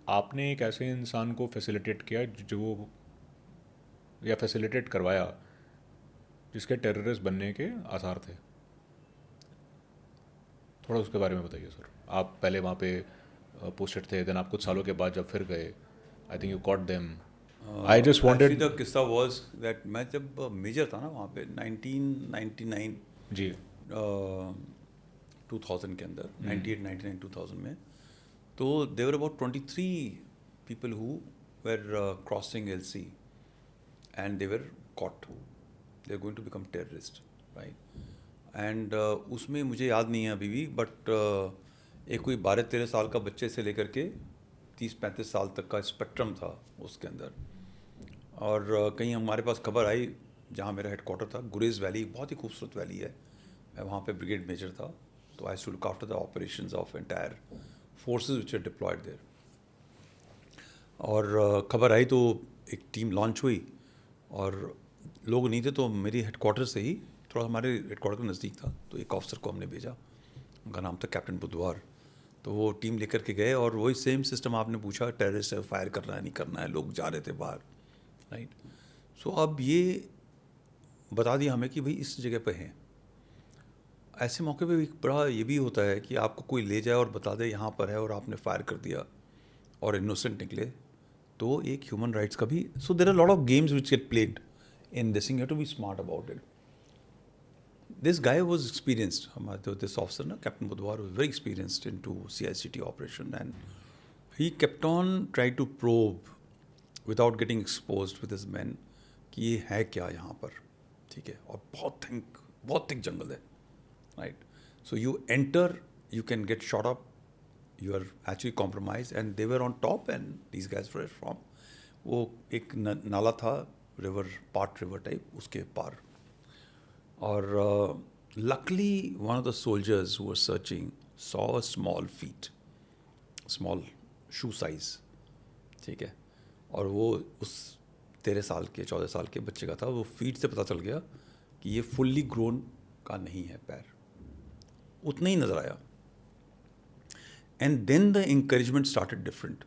आपने एक ऐसे इंसान को फैसिलिटेट किया जो या फैसिलिटेट करवाया जिसके टेररिस्ट बनने के आसार थे। थोड़ा उसके बारे में बताइए सर। आप पहले वहाँ पे पोस्टेड थे, देन आप कुछ सालों के बाद जब फिर गए, I think you cot them. I just actually wanted. The किस्सा वाज दैट मैं जब मेजर था ना वहाँ पे 1999 जी। 2000 के अंदर 98 99 2000 में, तो there were about 23 people who were crossing LC and there were caught, they are going to become terrorist, right. And उसमें मुझे याद नहीं है अभी भी, बट एक कोई 12-13 साल का बच्चे से लेकर के 30-35 साल तक का स्पेक्ट्रम था उसके अंदर। और कहीं हमारे पास खबर आई, जहाँ मेरा हेडक्वार्टर था, गुरेज वैली, बहुत ही खूबसूरत वैली है, मैं वहाँ पे ब्रिगेड मेजर था, तो I should look after the operations of entire forces which are deployed there. और खबर आई तो एक टीम लॉन्च हुई, और लोग नहीं थे, तो मेरी हेडक्वार्टर से ही थोड़ा हमारे हेडक्वार्टर के नज़दीक था, तो एक ऑफिसर को हमने भेजा, उनका नाम था कैप्टन बुधवार। तो वो टीम लेकर के गए, और वही सेम सिस्टम आपने पूछा, टेररिस्ट है, फायर करना है नहीं करना है, लोग जा रहे थे बाहर, राइट। सो अब ये बता दिया हमें कि भाई इस जगह पे हैं। ऐसे मौके पे एक बड़ा ये भी होता है कि आपको कोई ले जाए और बता दे यहाँ पर है, और आपने फायर कर दिया और इनोसेंट निकले, तो एक ह्यूमन राइट्स का भी, so there are lot of games which get played in this, you have to be smart about it. This guy was experienced. This officer, na, Captain Budwar, was very experienced into CICT operation, and he kept on trying to probe without getting exposed with his men कि ये है क्या यहाँ पर, ठीक है। और बहुत थिक जंगल है, right? So you enter, you can get shot up, you are actually compromised, and they were on top, and these guys were from, वो एक नाला था, रिवर, पार्ट रिवर टाइप, उसके पार। और luckily one of the soldiers who were searching saw a small shoe size, ठीक है। और वो उस 13 साल के 14 साल के बच्चे का था, वो फीट से पता चल गया कि ये फुल्ली ग्रोन का नहीं है पैर, उतना ही नज़र आया। And then the encouragement started different.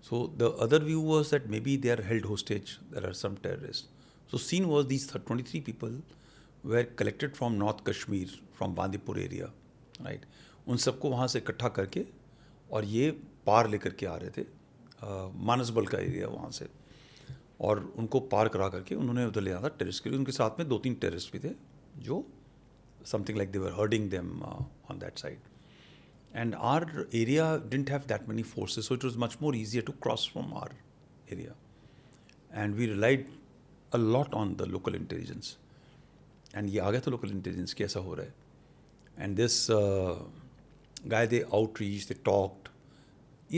So the other view was that maybe they are held hostage, there are some terrorists. So scene was these 23 people were collected from North Kashmir, from Bandipur area, right? उन सबको वहाँ से इकट्ठा करके, और ये पार लेकर के आ रहे थे, मानसबल का एरिया वहाँ से, और उनको पार करा करके उन्होंने उधर ले जाना था टेररिस्ट के लिए। उनके साथ में 2-3 टेररिस्ट भी थे, जो something like they were herding them on that side. And our area didn't have that many forces, so it was much more easier to cross from our area. And we relied a lot on the local intelligence. And ये आ गया था local intelligence कैसा हो रहा है. And this guy, they outreach, they talked.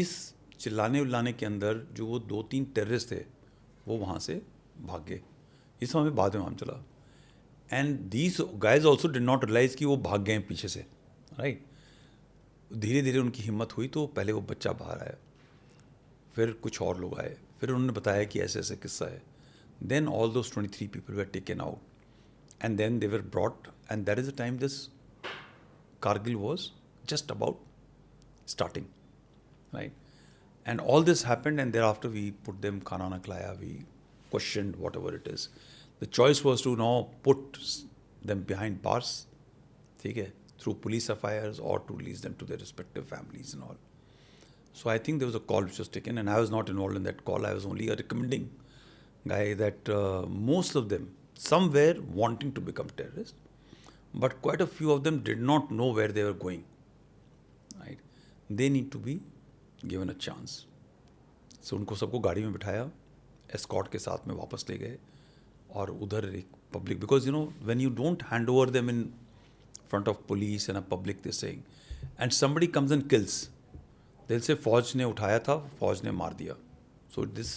इस चिल्लाने उल्लाने के अंदर जो वो 2-3 टेररिस्ट थे, वो वहाँ से भाग गए। ये सब हमें बाद में मालूम चला. And these guys also did not realize कि वो भाग गए हैं पीछे से, right? धीरे धीरे उनकी हिम्मत हुई, तो पहले वो बच्चा बाहर आया, फिर कुछ और लोग आए, फिर उन्होंने बताया कि ऐसे ऐसे किस्सा है। Then all those 23 people were taken out, and then they were brought, and that is the time this Kargil was just about starting, right. And all this happened, and thereafter we put them, खाना ना खिलाया, we questioned whatever it is. The choice was to now put them behind bars, ठीक है, through police affairs, or to release them to their respective families and all. So I think there was a call which was taken, and I was not involved in that call. I was only a recommending guy that most of them, some were wanting to become terrorists, but quite a few of them did not know where they were going, right? They need to be given a chance. So उनको सबको गाड़ी में बिठाया, escort के साथ में वापस ले गए, और उधर एक public, because you know when you don't hand over them in front of police and a public this saying, and somebody comes and kills, they'll say फौज ने उठाया था, फौज ने मार दिया. So this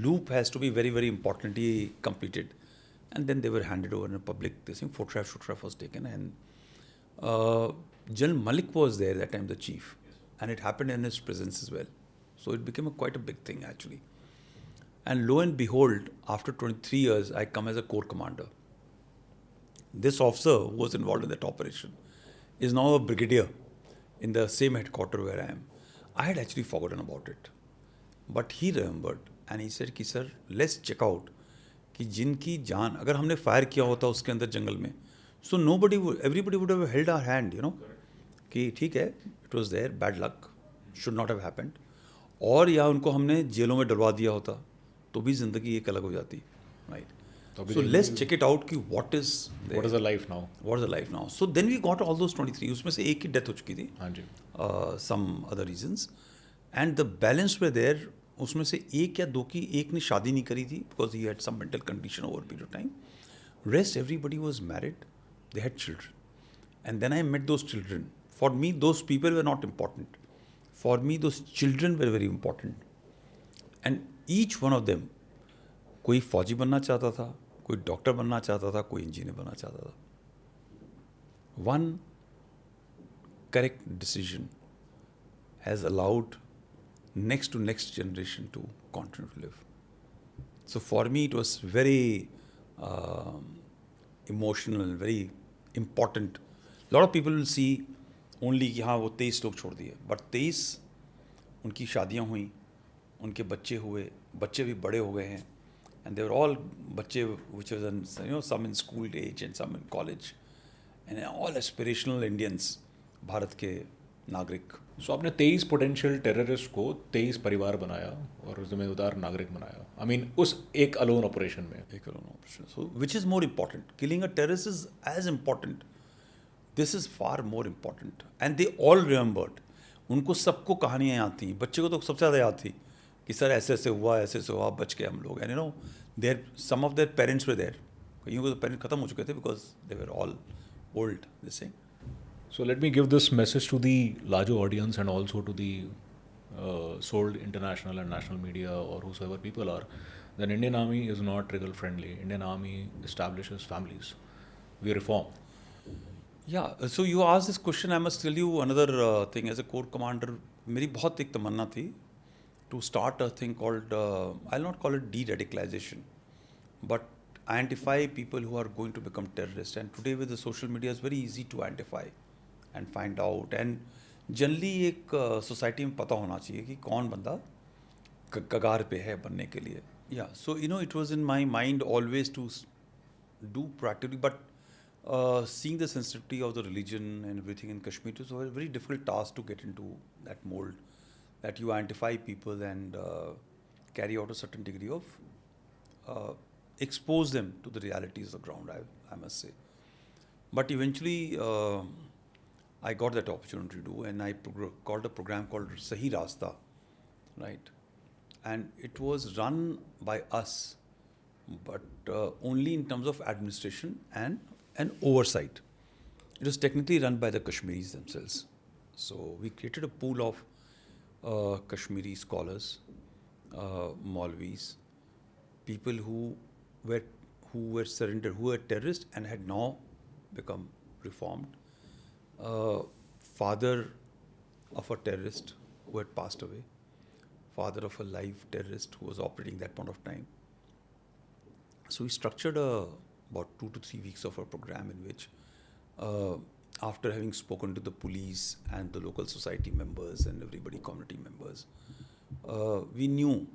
loop has to be very very importantly completed, and then they were handed over in a public this thing. Photograph was taken, and General Malik was there that time, the chief, and it happened in his presence as well. So it became quite a big thing actually. And lo and behold, after 23 years, I come as a corps commander. This officer who was involved in that operation is now a brigadier in the same headquarters where I am. I had actually forgotten about it. But he remembered and he said कि sir let's check out कि जिनकी जान अगर हमने fire किया होता उसके अंदर जंगल में, so everybody would have held our hand, you know, कि ठीक है, it was there, bad luck, should not have happened. और या उनको हमने जेलों में डलवा दिया होता तो भी ज़िंदगी एक अलग हो जाती, right? So let's check it out कि what is the life now? What is the life now? So then we got all those 23. उसमें से एक की डेथ हो चुकी थी. हाँ जी. Some other reasons. And the balance were there. उसमें से एक या दो की एक ने शादी नहीं करी थी because he had some mental condition over a period of time. Rest everybody was married. They had children. And then I met those children. For me, those people were not important. For me, those children were very important. And each one of them, कोई फौजी बनना चाहता था, कोई doctor बनना चाहता था, कोई इंजीनियर बनना चाहता था. One correct decision has allowed next to next generation to continue to live. So for me, it was very emotional, very important. A lot of people will see only कि हाँ वो 23 लोग छोड़ दिए, but 23 उनकी शादियाँ हुई, उनके बच्चे हुए, बच्चे भी बड़े हो गए हैं, and they were all बच्चे which was in, you know, some in school age and some in college, and all aspirational Indians, Bharat के नागरिक. So आपने 23 पोटेंशियल टेररिस्ट को 23 परिवार बनाया और जिम्मेदार नागरिक बनाया. I mean उस एक अलोन ऑपरेशन में. एक alone operation. So which is more important? Killing a terrorist is as important. This is far more important. And they all remembered. उनको सबको कहानियाँ याद थी. बच्चे को तो सबसे ज़्यादा याद थी कि सर ऐसे ऐसे हुआ बच के हम लोग. And you know, some of their parents were there. कईयों को तो पेरेंट्स खत्म हो चुके थे because they were all old. This thing. So let me give this message to the larger audience and also to the sold international and national media or whosoever people are. That Indian Army is not trigger friendly. Indian Army establishes families. We reform. Yeah, so you asked this question. I must tell you another thing. As a corps commander, मेरी बहुत एक तमन्ना थी to start a thing called, I'll not call it de-radicalization, but identify people who are going to become terrorists. And today with the social media, it's very easy to identify and find out. And generally एक society में पता होना चाहिए कि कौन बंदा कगार पे है बनने के लिए. Yeah, so you know, it was in my mind always to do proactively, but seeing the sensitivity of the religion and everything in Kashmir, it was a very difficult task to get into that mold, that you identify people and carry out a certain degree of expose them to the realities of the ground, I must say. But eventually, I got that opportunity to do, and I got a program called Sahi Rasta, right? And it was run by us, but only in terms of administration and oversight. It was technically run by the Kashmiris themselves. So we created a pool of Kashmiri scholars, Maulvis, people who were surrendered, who were terrorists and had now become reformed. Father of a terrorist who had passed away, father of a live terrorist who was operating that point of time. So we structured about 2 to 3 weeks of a program in which, after having spoken to the police and the local society members and everybody, community members, we knew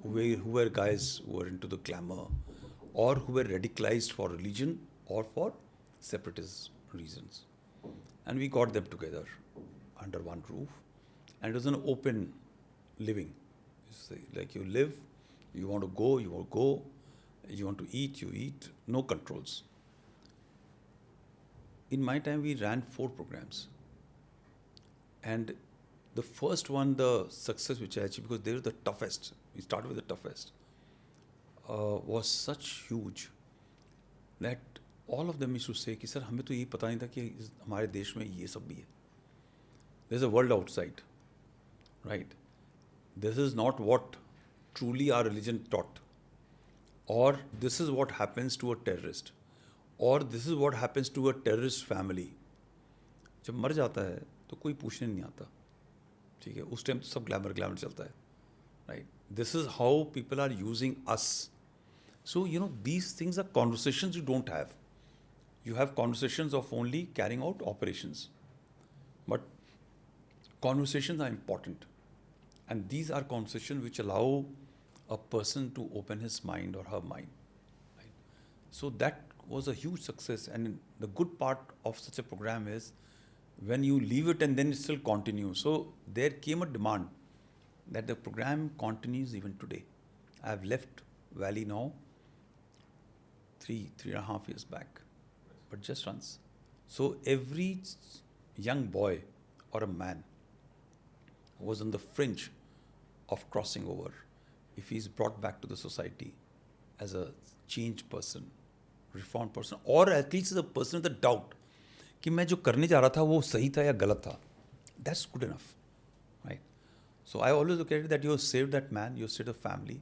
who were guys who were into the glamour or who were radicalized for religion or for separatist reasons. And we got them together under one roof. And it was an open living. Like you live, you want to go, you want to go, you want to eat, you eat, no controls. In my time, we ran 4 programs. And the first one, the success which I achieved, because they were the toughest, we started with the toughest, was such huge that all of them used to say कि sir हमें तो ये पता नहीं था कि हमारे देश में ये सब भी है. There's a world outside, right? This is not what truly our religion taught, or this is what happens to a terrorist, or this is what happens to a terrorist family. जब मर जाता है तो कोई पूछने नहीं आता, ठीक है? उस टाइम तो सब ग्लैमर चलता है, right? This is how people are using us. So you know, these things are conversations you don't have. You have conversations of only carrying out operations, but conversations are important. And these are conversations which allow a person to open his mind or her mind. Right? So that was a huge success. And the good part of such a program is when you leave it and then it still continues. So there came a demand that the program continues even today. I have left Valley now 3.5 years back, but just runs. So every young boy or a man who was on the fringe of crossing over, if he's brought back to the society as a changed person, reformed person, or at least as a person with a doubt कि मैं जो करने जा रहा था वो सही था या गलत था, that's good enough, right? So I always look at it that you have saved that man, you have saved a family,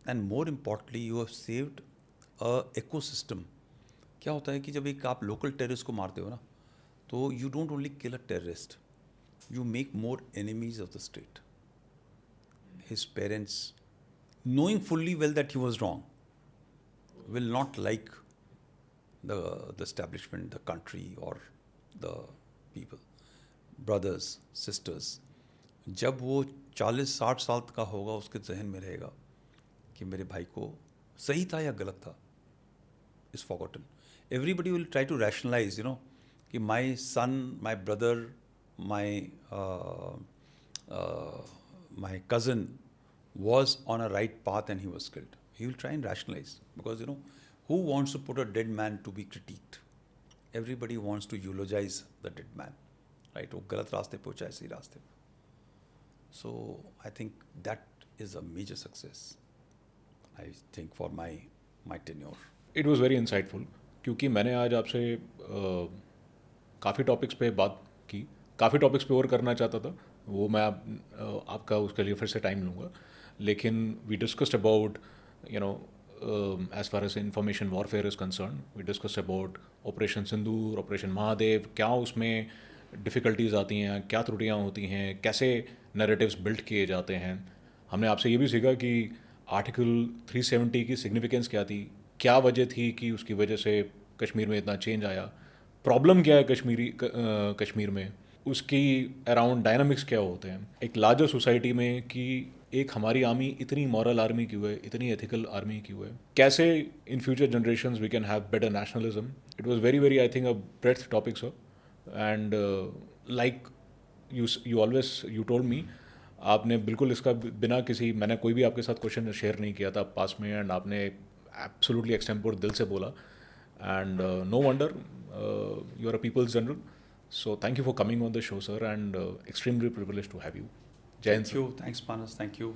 and more importantly, you have saved a ecosystem. क्या होता है कि जब एक आप लोकल टेररिस्ट को मारते हो ना, तो you don't only kill a terrorist, you make more enemies of the state. His parents, knowing fully well that he was wrong, will not like the establishment, the country, or the people. Brothers, sisters, जब वो 40-60 साल का होगा उसके जहन में रहेगा कि मेरे भाई को सही था या गलत था, is forgotten. Everybody will try to rationalize, कि my son, my brother, my my cousin was on a right path and he was killed. He will try and rationalize because who wants to put a dead man to be critiqued? Everybody wants to eulogize the dead man, right? वो गलत रास्ते पे हो चाहे सही रास्ते पे. So I think that is a major success, I think, for my tenure. It was very insightful क्योंकि मैंने आज आपसे काफ़ी टॉपिक्स पे बात की, काफ़ी टॉपिक्स पे और करना चाहता था, वो मैं आपका उसके लिए फिर से टाइम लूँगा, लेकिन we discussed about as far as information warfare is concerned, we discussed about operation Sindoor, operation Mahadev, क्या उसमें डिफ़िकल्टीज़ आती हैं, क्या त्रुटियाँ होती हैं, कैसे नैरेटिव्स बिल्ड किए जाते हैं. हमने आपसे ये भी सीखा कि आर्टिकल 370 की सिग्निफिकेंस क्या थी, क्या वजह थी कि उसकी वजह से कश्मीर में इतना चेंज आया, प्रॉब्लम क्या है कश्मीर में, उसकी अराउंड डायनामिक्स क्या होते हैं एक लार्जर सोसाइटी में, कि एक हमारी आर्मी इतनी मॉरल आर्मी क्यों है, इतनी एथिकल आर्मी क्यों है, कैसे in future generations we can have better nationalism. It was very very I think a breath topic sir. And like you always you told me, आपने बिल्कुल इसका बिना किसी, मैंने कोई भी आपके साथ क्वेश्चन शेयर नहीं किया था पास में, एंड आपने एब्सोल्युटली एक्सटेम्पोर दिल से बोला. And no wonder you are a people's general. So thank you for coming on the show, sir, and extremely privileged to have you. Jai Hind, Thank you. Thanks, Manas. Thank you.